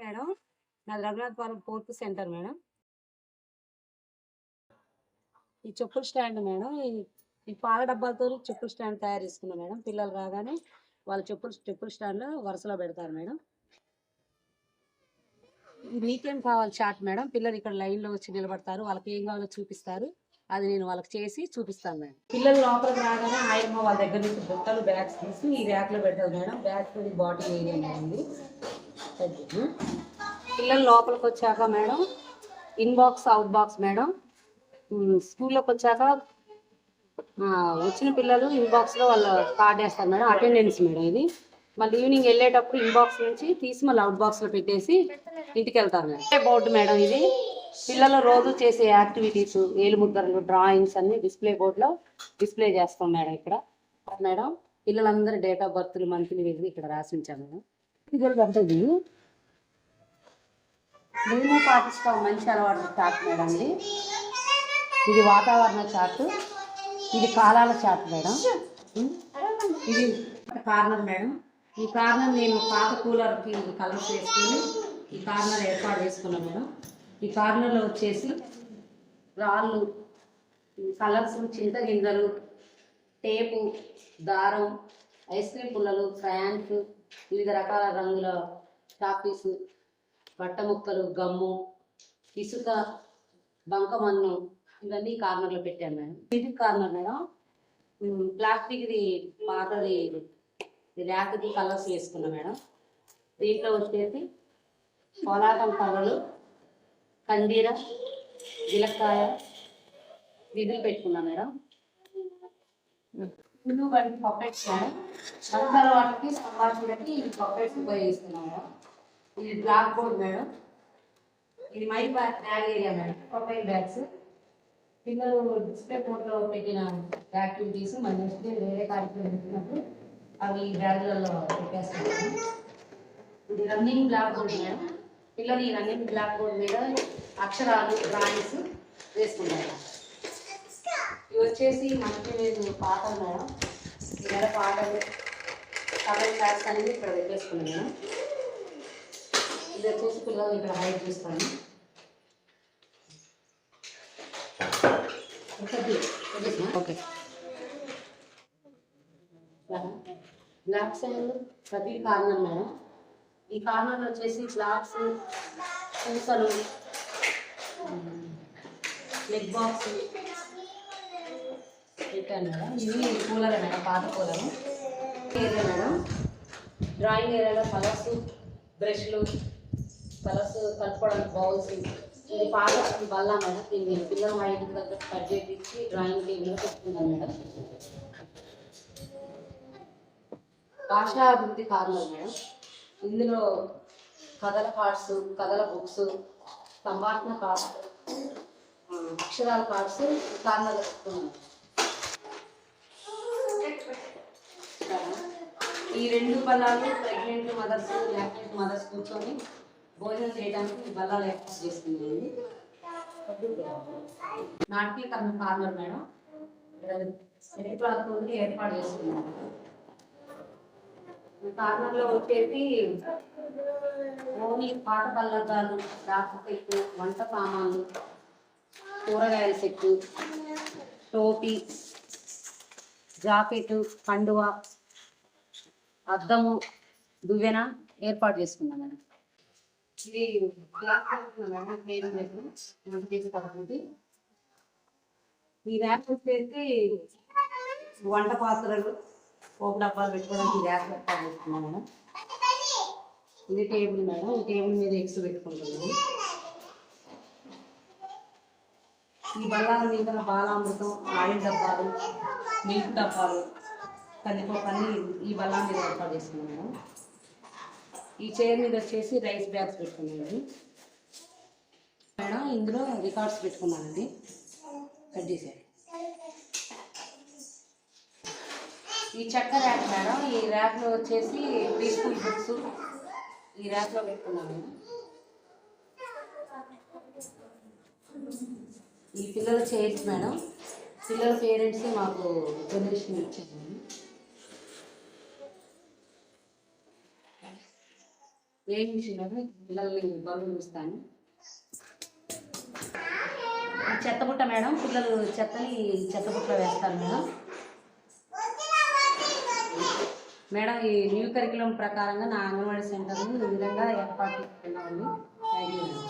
Madam. నాది Raghunathapuram 4th centre madam. ఈ చెప్పుల స్టాండ్ మేడం. ఈ పాల డబ్బాలతో చెప్పుల స్టాండ్ తయారు చేసుకున్నాం మేడం. పిల్లలు రాగానే వాళ్ళ చెప్పుల స్టాండ్లో వరుసలో పెడతారు మేడం. మీకేం కావాలి చాట్ మేడం. పిల్లలు ఇక్కడ లైన్లో వచ్చి నిలబడతారు. వాళ్ళకి ఏం కావాలో చూపిస్తారు. అది నేను వాళ్ళకి చేసి చూపిస్తాను మేడం. పిల్లలు లోపలికి రాగానే ఆయమ్మ వాళ్ళ దగ్గర నుంచి బుట్టలు బ్యాగ్స్ తీసి ఈ ర్యాక్లో పెట్టారు madam. Bags bottle area madam. పిల్లలు లోపలికి వచ్చాక madam inbox out box madam. స్కూల్లోకి వచ్చాక వచ్చిన పిల్లలు ఇన్బాక్స్లో వాళ్ళ కార్డ్ వేస్తారు మేడం. అటెండెన్స్ మేడం ఇది. మళ్ళీ ఈవినింగ్ వెళ్ళేటప్పుడు ఇన్బాక్స్ నుంచి తీసి మళ్ళీ అవుట్ బాక్స్లో పెట్టేసి ఇంటికి వెళ్తారు మేడం. బోర్డు మేడం ఇది. పిల్లలు రోజు చేసే యాక్టివిటీస్ ఏలుముద్రలు డ్రాయింగ్స్ అన్ని డిస్ప్లే బోర్డులో డిస్ప్లే చేస్తాం మేడం. ఇక్కడ మేడం పిల్లలందరూ డేట్ ఆఫ్ బర్త్లు మంత్లీ వెళ్ళి ఇక్కడ రాసి ఉంచాం మేడం. ఇది అంటే మేము పాటిస్తాం మంచి అలవాటు చార్ట్ మేడం. ఇది వాతావరణ చార్ట్, ఇది కాలాల చార్ట్ మేడం. ఇది కార్నర్ మేడం. ఈ కార్నర్ నేను పాత కూలర్కి కలర్స్ వేసుకుని ఈ కార్నర్ ఏర్పాటు చేసుకున్నాను మేడం. ఈ కార్నర్లో వచ్చేసి రాళ్ళు, కలర్స్, చింతగింజలు, టేపు, దారం, ఐస్ క్రీమ్ పుల్లలు, క్రయాన్స్, వివిధ రకాల రంగుల చాపీసు, బట్ట ముక్కలు, గమ్ము, ఇసుక, బంకమన్ను ఇవన్నీ కార్నర్లో పెట్టాను మేడం. ఇది కార్నర్ మేడం. ప్లాస్టిక్ది పాతది ర్యాక్ది కలర్స్ వేసుకున్నాం మేడం. దీంట్లో వచ్చేసి కోలాటం కలర్లు, కందీర, జిలక్కాయ విధులు పెట్టుకున్నాం మేడం. పుల్లు వంటి పప్పెట్స్ మేడం. అందర వాటికి సంభాషణకి ఈ పప్పెట్స్ ఉపయోగిస్తున్నాం మేడం. ఇది బ్లాక్ బోర్డ్ మేడం. ఇది my bag area madam. Puppet bags పిల్లలు డిస్ప్లే బోర్డులో పెట్టిన యాక్టివిటీస్ మన నెక్స్ట్ వేరే కార్యక్రమం పెట్టినప్పుడు అవి బ్యాగులలో పెట్టేస్తున్నాం. ఇది రన్నింగ్ బ్లాక్ బోర్డ్ మేడం. పిల్లలు ఈ రన్నింగ్ బ్లాక్ బోర్డ్ మీద అక్షరాలు డ్రాయింగ్స్ వేసుకుంటారు. ఇవి వచ్చేసి మనకి లేదు పాటలు మేడం. ఇవాళ పాటలు కలర్ క్లాస్ అనేది ఇక్కడ పెట్టేసుకున్నాం మేడం. ఇది వచ్చేసి పిల్లలు ఇక్కడ హైడ్ చేస్తాను. ఓకే బ్లాక్స్ అండ్ ప్రతి కార్నర్ మేడం. ఈ కార్నర్లో వచ్చేసి బ్లాక్స్, పూసలు, లెగ్ బాక్స్ పెట్టాను మేడం. ఇవి కూలర్ మేడం, పాత కూలరు ఏరియా మేడం. డ్రాయింగ్ ఏరియాలో కలర్స్, బ్రష్లు, కలర్స్ కలుపుకోవడానికి బౌల్స్. ఇది పాత బల్ల మేడం. దీన్ని పిల్లల హైట్ దగ్గర కట్ చేయించి డ్రాయింగ్ టేబుల్లో పెట్టుకున్నాను మేడం. భాషాభివృద్ధి corner madam. ఇందులో కథల కార్డ్స్, కథల బుక్స్, సంభాషణ కార్డ్స్, అక్షరాల కార్డ్స్ కార్నర్లో పెట్టుకున్నాను. ఈ రెండు బల్లాలు ప్రెగ్నెంట్ మదర్స్, లాక్టేట్ మదర్స్ కూర్చొని భోజనం చేయడానికి బల్లాలు ఏర్పాటు చేసుకున్నాయండి. నాట్య కార్నర్ మేడం. ఏర్పాటు చేసుకున్నాను. కార్నర్లో వచ్చేసి ఓన్లీ పాత పల్లకాలు, రాకు సెట్టు, వంట సామాన్లు, కూరగాయల సెట్టు, టోపీ, జాకెట్, కండువ, అద్దము, దువ్వెన ఏర్పాటు చేసుకున్నాం మేడం. ఇది ఈ ర్యాక్ వచ్చేసి వంట పాత్రలు, పోపు డబ్బాలు పెట్టుకోవడానికి ర్యాక్ ఏర్పాటు చేసుకున్నాం మేడం. ఇది టేబుల్ మేడం. ఈ టేబుల్ మీద ఎగ్స్ పెట్టుకుంటున్నాము. ఈ బల్లాల మీద బాలామృతం, ఆయిల్ డబ్బాలు, మిల్క్ డబ్బాలు, కందిపప్పు ఈ బల్లా మీద ఏర్పాటు చేసుకున్నాం మేడం. ఈ చైర్ మీద వచ్చేసి రైస్ బ్యాగ్స్ పెట్టుకున్నామండి మేడం. ఇందులో రికార్డ్స్ పెట్టుకున్నానండి. కట్ చేశారు. ఈ చెక్క ర్యాక్ మేడం. ఈ ర్యాక్లో వచ్చేసి ప్రీ స్కూల్ బుక్స్ ఈ ర్యాక్లో పెట్టుకున్నాను మేడం. ఈ పిల్లల చైర్స్ మేడం. పిల్లల పేరెంట్స్ మాకు డొనేషన్ ఇచ్చారు. ఏ మిషన్ పిల్లల్ని బరువు చూస్తాను. చెత్తబుట్ట మేడం, పిల్లలు చెత్తని చెత్తబుట్టలో వేస్తారు మేడం. మేడం ఈ న్యూ కరికులం ప్రకారంగా నా అంగన్వాడీ సెంటర్ని ఈ విధంగా ఏర్పాటు చేస్తున్నామండి. Thank you madam.